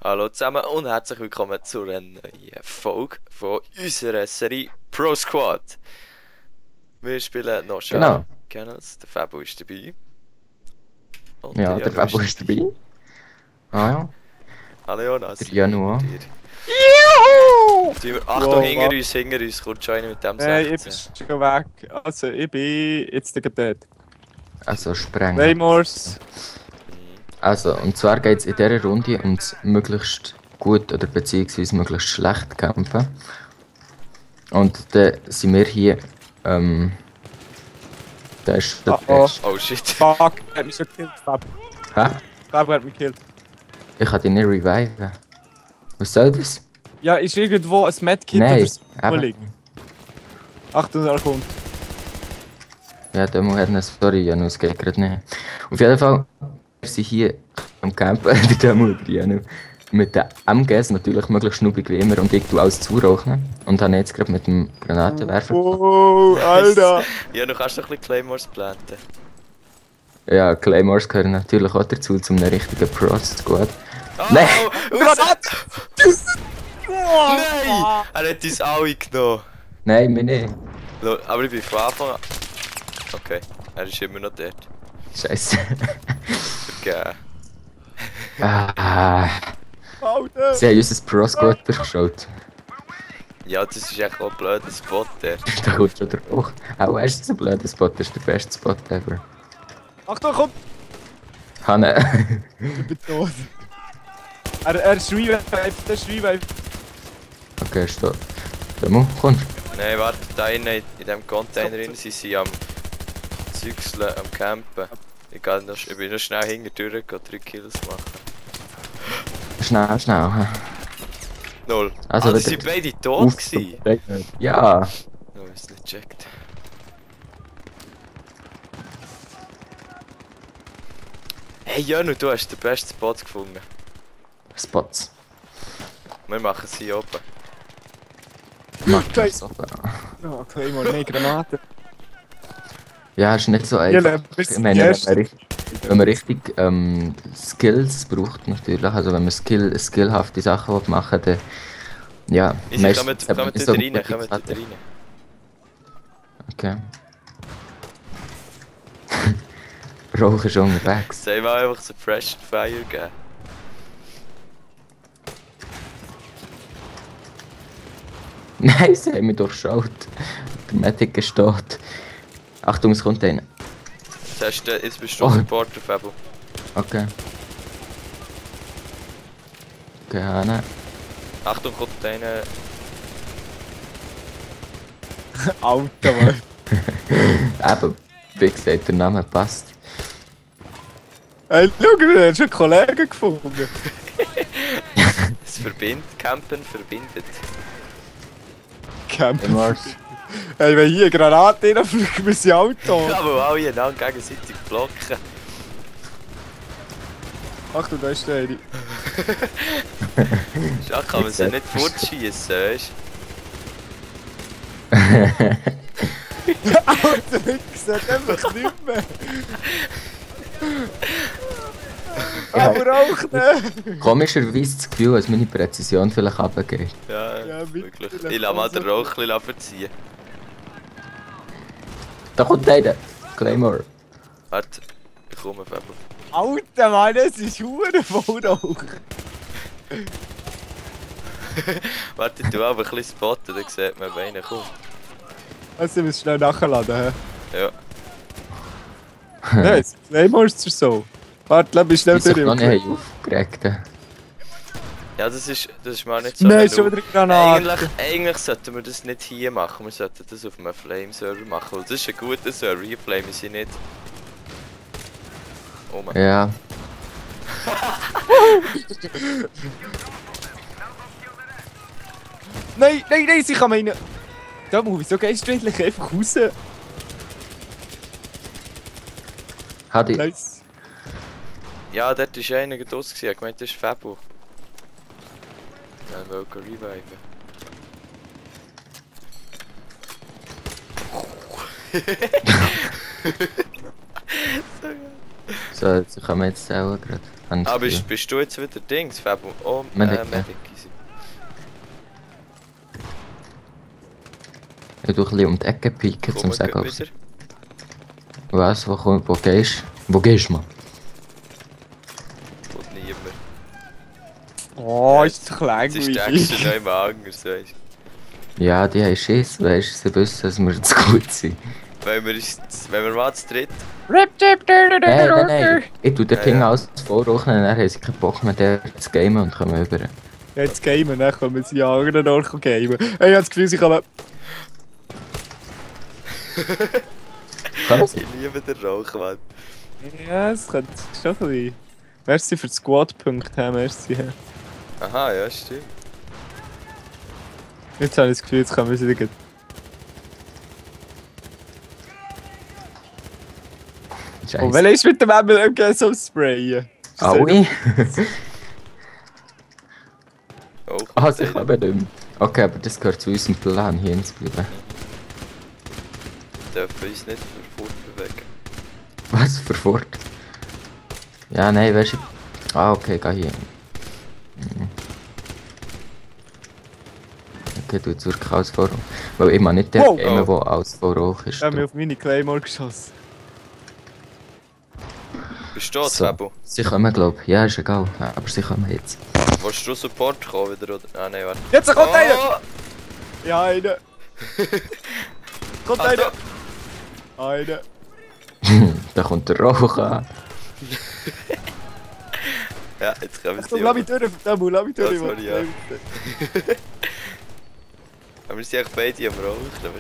Hallo zusammen und herzlich willkommen zu einer neuen Folge von unserer Serie Pro Squad. Wir spielen noch Genau. Channels, der Fabo ist dabei. Und Ja, der Janu Fabo ist dabei. Ah ja. Hallo Jonas, Der Janu mit auch. dir. Juhu! Achtung, Wow, hinter uns kommt schon einer mit dem Nein, ich 16. bin schon weg. Also, ich bin jetzt dort. Also sprengen. Claymores. Also, und zwar geht es in dieser Runde ums möglichst gut oder beziehungsweise möglichst schlecht kämpfen. Und dann sind wir hier, der ist der Oh. Beste. Oh shit. Fuck, er hat mich schon gekillt, Fab. Hä? Fab hat mich gekillt. Ich kann dich nicht reviven. Was soll das? Ja, ist irgendwo ein Medkit Nein, oder so eben. liegen? Achtung, er kommt. Ja, der hat einen Story, Janu, es geht gerade nicht. Auf jeden Fall, wir sind hier am Campen, der Demo über Janu. Mit den MGs natürlich möglichst schnuppig wie immer und ich tue alles zurauchen. Und habe jetzt gerade mit dem Granatenwerfer. Oh, Alter. Ja, du kannst doch ein bisschen Claymores planten. Ja, Claymores gehören natürlich auch dazu, zum einem richtigen Pro-Squad. Oh, Nein! Oh, Nein! Er hat uns alle genommen. Nein, mir nicht. Aber ich bin von Anfang an... Okay, er ist immer noch dort. Scheiße. Vergeben. Ah, Alter. sie haben unser Pro-Squad durchgeschaut. Ja, das ist echt auch ein blöder Spot der. Da kommt schon der Hoch. Auch ist es ein blöder Spot, das ist der beste Spot ever. Achtung, komm. Hanne. Ich bin tot. Er ist revived, der ist revived. Okay, stopp. Demo, kommst Nein, warte, da innen in dem Container drin sind sie am Zügseln, am Campen. Ich bin noch schnell hinterher, gehe 3 Kills machen. du? Schnell, schnell. hä? 0. Also, Die wieder- sind beide tot gewesen. Ja. Oh, ich hab's nicht gecheckt. Hey Janu, du hast den besten Spot gefunden. Spots. Wir machen sie hier oben. Mach Scheiße. das aber. Oh, Claymore, nein, Granate. Ja, ist nicht so Ja, einfach. wir Ich sind meine, die wenn Ersten. man richtig Skills braucht natürlich, also wenn man skillhafte Sachen machen will, dann ja, Easy, kommt hat man dort nicht so rein, gute kommt dort Sachen. rein. Okay. Rauch ist unterwegs. Soll ich mal einfach so Fresh Fire geben? Nein, sie haben mich durchschaut. Der Medic ist tot. Achtung, es kommt einer. Jetzt bist du Oh. Supporter, Fabo. Okay. Gerne. Achtung, kommt einer. Alter, Mann. Eben, wie gesagt, der Name passt. Hey, schau, wir haben schon Kollegen gefunden. Es verbindet, Campen verbindet. Camper. Mars. Hey, wenn hier eine Granate reinfliegt, wir sind alle tot. Ja, aber alle einander gegenseitig blocken. Achtung, da ist der eine. Schau, kann man sie nicht fortschießen, weißt Alter, ich sehe einfach nicht mehr. Aber auch nicht. Komischerweise das Gefühl, dass meine Präzision vielleicht runtergeht. du? Ja, Ja, wirklich. vielleicht Ich lasse mal auch so. den Rauch ein bisschen verziehen. Da kommt einer! Claymore. Warte, ich komme, Fabo. Alter, Mann, es ist hure voll Rauch. Warte, du aber ein bisschen spotten, dann sieht man, wenn einer kommt. Also, wir müssen schnell nachladen, hä? Ja. Nein, es ist Claymores so. Warte, lass mich schnell Die sich noch durch. nicht aufgeregt haben. Ja, das ist mal nicht so. Nein, eine ist schon Lu- wieder eine Granate. Eigentlich sollten wir das nicht hier machen, wir sollten das auf einem Flame-Server machen, weil das ist ein guter Server, hier flamen sie nicht. Oh Mann. Ja. Nein, nein, nein, sie kann meine. Da muss ich so geistreich einfach raus. Hat ich. Nice. Ja, dort war einer draus, ich meinte, das ist Fabo. Dann wollte ich reviven. So, jetzt kann man jetzt auch gerade. habe Aber das Gefühl. bist du jetzt wieder Dings, Fabo? Oh, Medic, ja. Medic. Easy. Ich tue ein bisschen um die Ecke pieken, Komm, zum wir sagen, gehen ob wieder. was, wo gehst du? Wo gehst du, Mann? Kommt niemand. Oh, Ja, ist doch Jetzt ist der langweilig. Action noch im Angers, weißt Ja, die haben Schiss, weißt du, sie wissen, dass wir zu gut sind. du. Wenn wir mal zu dritt. Nein. Ich tue den Ja, Ping ja. alles vorrechnen, dann haben sie keinen Bock mehr, der zu gamen und kommen rüber. Jetzt gamen, dann können wir sie an anderen Ort gamen. Hey, ich habe das Gefühl, sie kann... Kannst Ich liebe den Rauch, Mann. Ja, es könnte schon ein bisschen... Merci für die Squad-Punkte, merci. Aha, ja, stimmt. Jetzt habe ich das Gefühl, jetzt können wir sie wieder... Oh, Scheiße. welcher ist mit dem MLMG so sprayen? Alle? Oh, Ah, sie kommen nicht mehr. Okay, aber das gehört zu unserem Plan, hier zu bleiben. dürfen uns nicht fortbewegen. Was für Fort? Ja, nein, weißt du. Ah, okay, geh hier. Okay, du jetzt wirklich alles vor. Weil ich meine nicht der Wow. Gamer, der alles vor hoch ist. Ich habe mich auf meine Claymore geschossen. Bist du da, So. Fabo? Sie kommen, glaube ich. Ja, ist egal. Aber sie kommen jetzt. Willst du Support kommen wieder, oder? Ah, nein, warte. Jetzt kommt einer! Oh! Ja, einer! Kommt Ah, einer! Einer! Da kommt der Rauch an. Ja, jetzt kommen Achtung, sie. lass mich durch, Damu, lass mich durch. Das war ja. Aber wir sind eigentlich beide am Rauchen.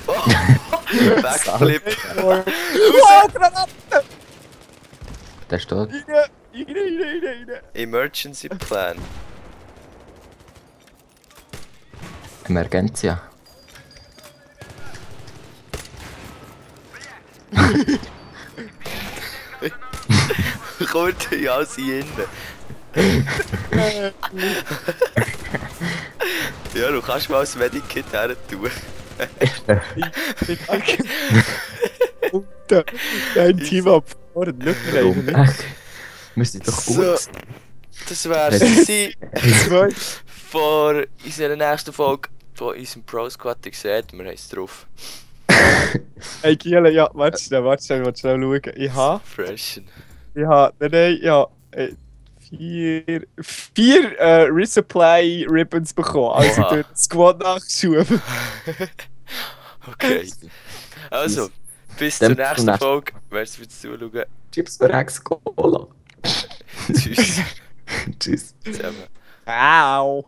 Oh! Backflip! Wow, Granate! Der steht. Rein! Emergency Plan. Emergentia. Kommt ja alles hier innen. Ja, du kannst mal das Medikit her tun. Dein Team ab vorne, nicht mehr Warum? rein. Echt? Wir sind doch So. gut. Das wär's gewesen Zwei. vor unserer nächsten Folge von unserem Pro Squad. Ihr seht, wir haben es drauf. Hey Giele, ja, warte schnell, willst du schnell schauen. Freshen. Nein, ja, vier Resupply Ribbons bekommen, also Oha. durch den Squad nachgeschoben. Okay. Also, bis Dann zur bis nächsten zum Folge. Merci fürs Zuschauen. Chips für Rex Cola. Tschüss Tschüss. zusammen. Au!